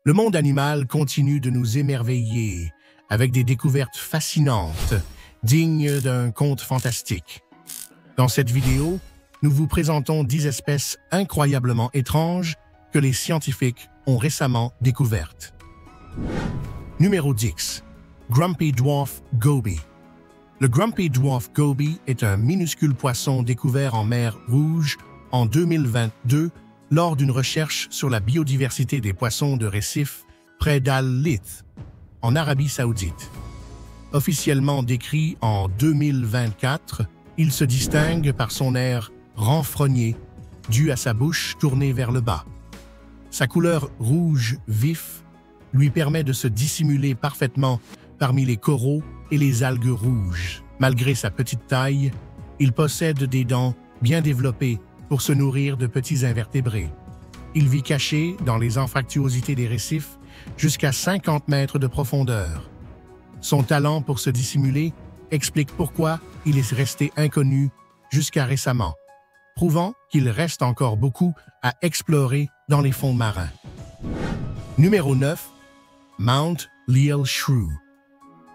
Le monde animal continue de nous émerveiller avec des découvertes fascinantes, dignes d'un conte fantastique. Dans cette vidéo, nous vous présentons 10 espèces incroyablement étranges que les scientifiques ont récemment découvertes. Numéro 10. Grumpy Dwarf Goby. Le Grumpy Dwarf Goby est un minuscule poisson découvert en mer Rouge en 2022 lors d'une recherche sur la biodiversité des poissons de récif près d'Al-Lith, en Arabie Saoudite. Officiellement décrit en 2024, il se distingue par son air renfrogné, dû à sa bouche tournée vers le bas. Sa couleur rouge vif lui permet de se dissimuler parfaitement parmi les coraux et les algues rouges. Malgré sa petite taille, il possède des dents bien développées pour se nourrir de petits invertébrés. Il vit caché dans les anfractuosités des récifs jusqu'à 50 mètres de profondeur. Son talent pour se dissimuler explique pourquoi il est resté inconnu jusqu'à récemment, prouvant qu'il reste encore beaucoup à explorer dans les fonds marins. Numéro 9. Mount Lyell Shrew.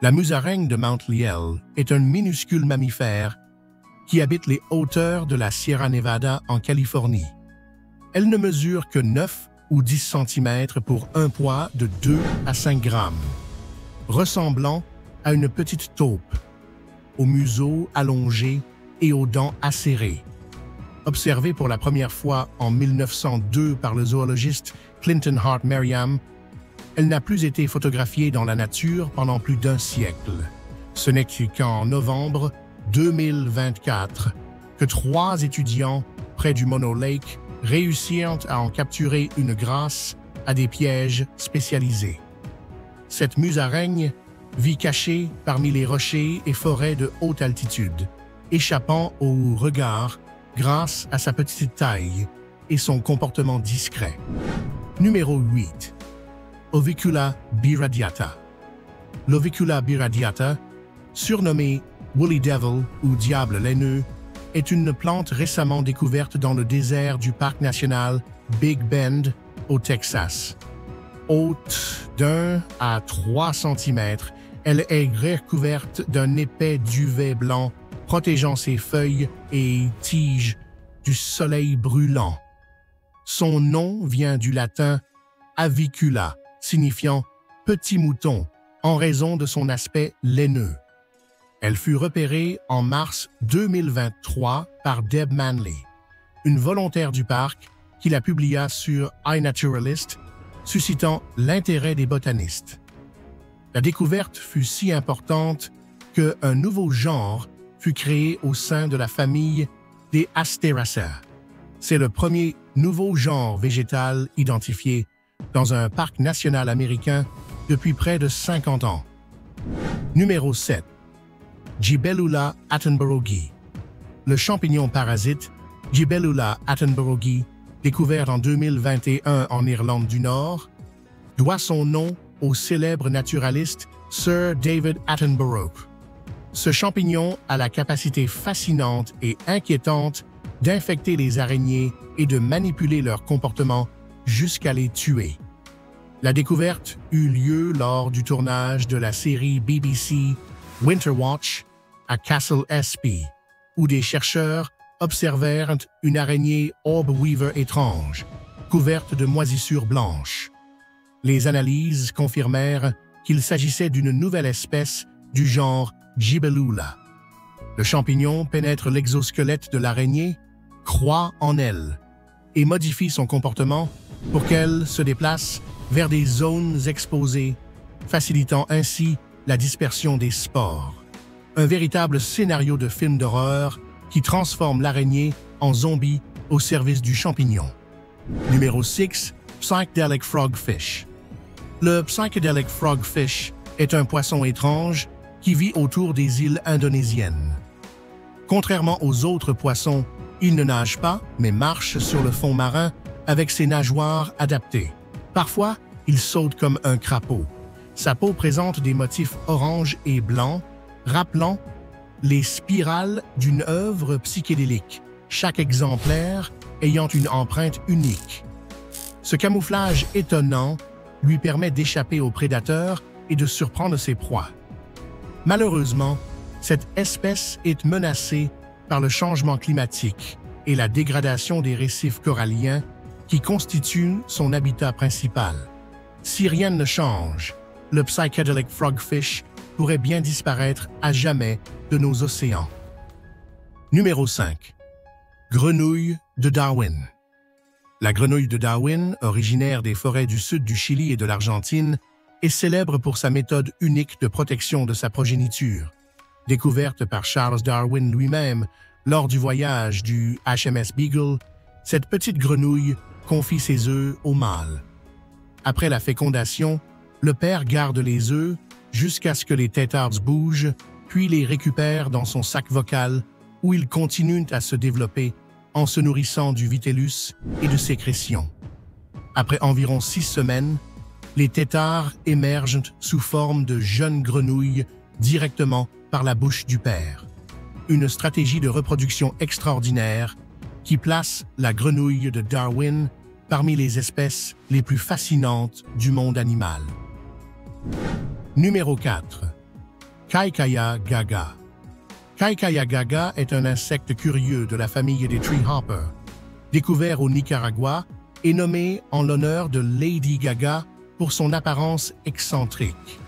La musaraigne de Mount Lyell est un minuscule mammifère qui habite les hauteurs de la Sierra Nevada en Californie. Elle ne mesure que 9 ou 10 cm pour un poids de 2 à 5 grammes, ressemblant à une petite taupe, au museau allongé et aux dents acérées. Observée pour la première fois en 1902 par le zoologiste Clinton Hart Merriam, elle n'a plus été photographiée dans la nature pendant plus d'un siècle. Ce n'est qu'en novembre 2024 que 3 étudiants près du Mono Lake réussirent à en capturer une grâce à des pièges spécialisés. Cette musaraigne vit cachée parmi les rochers et forêts de haute altitude, échappant au regard grâce à sa petite taille et son comportement discret. Numéro 8. Ovicula birradiata. L'Ovicula birradiata, surnommée Woolly Devil ou Diable laineux, est une plante récemment découverte dans le désert du parc national Big Bend au Texas. Haute d'1 à 3 cm, elle est recouverte d'un épais duvet blanc protégeant ses feuilles et tiges du soleil brûlant. Son nom vient du latin avicula, signifiant « petit mouton » en raison de son aspect laineux. Elle fut repérée en mars 2023 par Deb Manley, une volontaire du parc qui la publia sur iNaturalist, suscitant l'intérêt des botanistes. La découverte fut si importante qu'un nouveau genre fut créé au sein de la famille des Asteraceae. C'est le premier nouveau genre végétal identifié dans un parc national américain depuis près de 50 ans. Numéro 7. Gibellula attenboroughi. Le champignon parasite Gibellula attenboroughi, découvert en 2021 en Irlande du Nord, doit son nom au célèbre naturaliste Sir David Attenborough. Ce champignon a la capacité fascinante et inquiétante d'infecter les araignées et de manipuler leur comportement jusqu'à les tuer. La découverte eut lieu lors du tournage de la série BBC Winter Watch à Castle Espy, où des chercheurs observèrent une araignée orb weaver étrange, couverte de moisissures blanches. Les analyses confirmèrent qu'il s'agissait d'une nouvelle espèce du genre Gibellula. Le champignon pénètre l'exosquelette de l'araignée, croît en elle et modifie son comportement pour qu'elle se déplace vers des zones exposées, facilitant ainsi la dispersion des spores. Un véritable scénario de film d'horreur qui transforme l'araignée en zombie au service du champignon. Numéro 6. Psychedelic Frogfish. Le Psychedelic Frogfish est un poisson étrange qui vit autour des îles indonésiennes. Contrairement aux autres poissons, il ne nage pas, mais marche sur le fond marin avec ses nageoires adaptées. Parfois, il saute comme un crapaud. Sa peau présente des motifs orange et blanc, rappelant les spirales d'une œuvre psychédélique, chaque exemplaire ayant une empreinte unique. Ce camouflage étonnant lui permet d'échapper aux prédateurs et de surprendre ses proies. Malheureusement, cette espèce est menacée par le changement climatique et la dégradation des récifs coralliens qui constituent son habitat principal. Si rien ne change, le psychedelic frogfish pourrait bien disparaître à jamais de nos océans. Numéro 5. Grenouille de Darwin. La grenouille de Darwin, originaire des forêts du sud du Chili et de l'Argentine, est célèbre pour sa méthode unique de protection de sa progéniture. Découverte par Charles Darwin lui-même lors du voyage du HMS Beagle, cette petite grenouille confie ses œufs au mâle. Après la fécondation, le père garde les œufs jusqu'à ce que les têtards bougent, puis les récupère dans son sac vocal où ils continuent à se développer en se nourrissant du vitellus et de sécrétions. Après environ 6 semaines, les têtards émergent sous forme de jeunes grenouilles directement par la bouche du père. Une stratégie de reproduction extraordinaire qui place la grenouille de Darwin parmi les espèces les plus fascinantes du monde animal. Numéro 4. Kaikaya gaga. Kaikaya gaga est un insecte curieux de la famille des treehoppers, découvert au Nicaragua et nommé en l'honneur de Lady Gaga pour son apparence excentrique.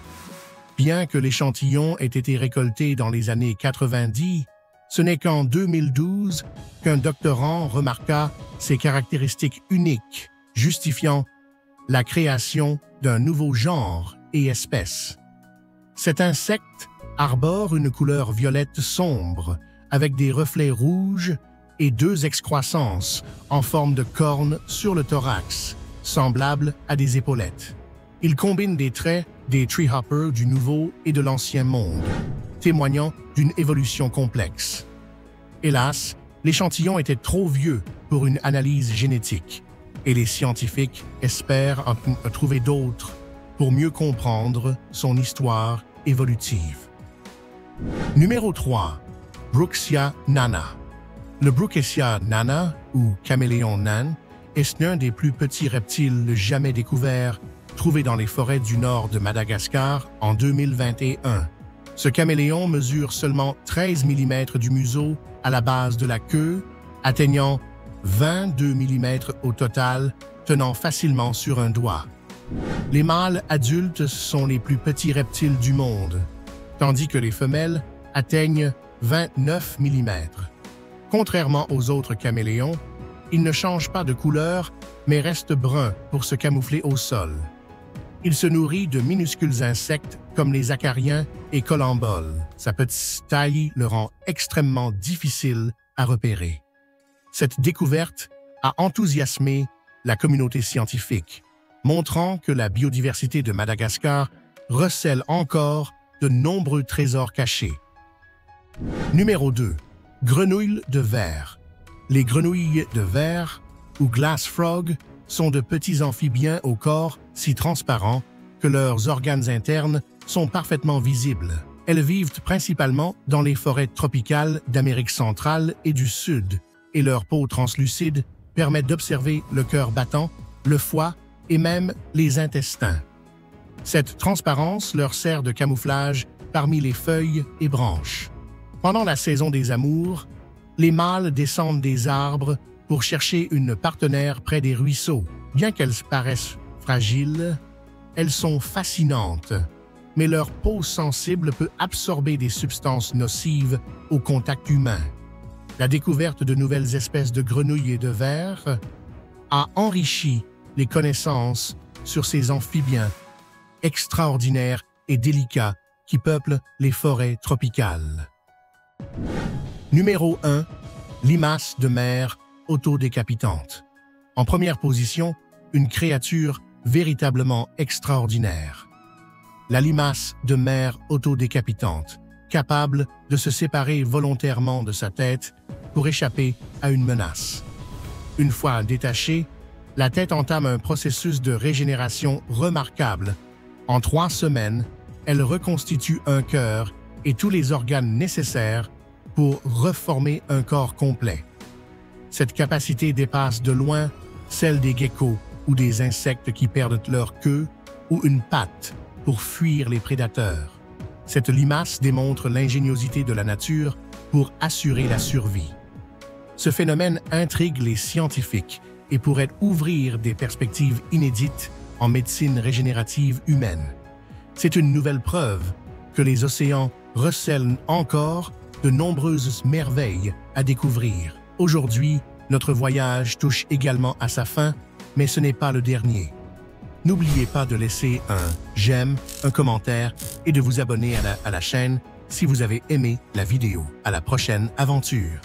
Bien que l'échantillon ait été récolté dans les années 90, ce n'est qu'en 2012 qu'un doctorant remarqua ses caractéristiques uniques, justifiant la création d'un nouveau genre et espèce. Cet insecte arbore une couleur violette sombre, avec des reflets rouges et 2 excroissances en forme de cornes sur le thorax, semblables à des épaulettes. Il combine des traits des treehoppers du Nouveau et de l'Ancien Monde, témoignant d'une évolution complexe. Hélas, l'échantillon était trop vieux pour une analyse génétique, et les scientifiques espèrent en trouver d'autres pour mieux comprendre son histoire évolutive. Numéro 3. Brookesia nana. Le Brookesia nana, ou caméléon nain, est l'un des plus petits reptiles jamais découverts, trouvé dans les forêts du nord de Madagascar en 2021. Ce caméléon mesure seulement 13 mm du museau à la base de la queue, atteignant 22 mm au total, tenant facilement sur un doigt. Les mâles adultes sont les plus petits reptiles du monde, tandis que les femelles atteignent 29 mm. Contrairement aux autres caméléons, ils ne changent pas de couleur, mais restent bruns pour se camoufler au sol. Il se nourrit de minuscules insectes comme les acariens et colamboles. Sa petite taille le rend extrêmement difficile à repérer. Cette découverte a enthousiasmé la communauté scientifique, montrant que la biodiversité de Madagascar recèle encore de nombreux trésors cachés. Numéro 2. Grenouilles de verre. Les grenouilles de verre, ou glass frog, sont de petits amphibiens au corps si transparent que leurs organes internes sont parfaitement visibles. Elles vivent principalement dans les forêts tropicales d'Amérique centrale et du Sud, et leur peau translucide permet d'observer le cœur battant, le foie et même les intestins. Cette transparence leur sert de camouflage parmi les feuilles et branches. Pendant la saison des amours, les mâles descendent des arbres pour chercher une partenaire près des ruisseaux. Bien qu'elles paraissent fragiles, elles sont fascinantes, mais leur peau sensible peut absorber des substances nocives au contact humain. La découverte de nouvelles espèces de grenouilles et de vers a enrichi les connaissances sur ces amphibiens extraordinaires et délicats qui peuplent les forêts tropicales. Numéro 1. Limace de mer autodécapitante. En première position, une créature véritablement extraordinaire. La limace de mer autodécapitante, capable de se séparer volontairement de sa tête pour échapper à une menace. Une fois détachée, la tête entame un processus de régénération remarquable. En 3 semaines, elle reconstitue un cœur et tous les organes nécessaires pour reformer un corps complet. Cette capacité dépasse de loin celle des geckos ou des insectes qui perdent leur queue ou une patte pour fuir les prédateurs. Cette limace démontre l'ingéniosité de la nature pour assurer la survie. Ce phénomène intrigue les scientifiques et pourrait ouvrir des perspectives inédites en médecine régénérative humaine. C'est une nouvelle preuve que les océans recèlent encore de nombreuses merveilles à découvrir. Aujourd'hui, notre voyage touche également à sa fin, mais ce n'est pas le dernier. N'oubliez pas de laisser un j'aime, un commentaire et de vous abonner à la chaîne si vous avez aimé la vidéo. À la prochaine aventure!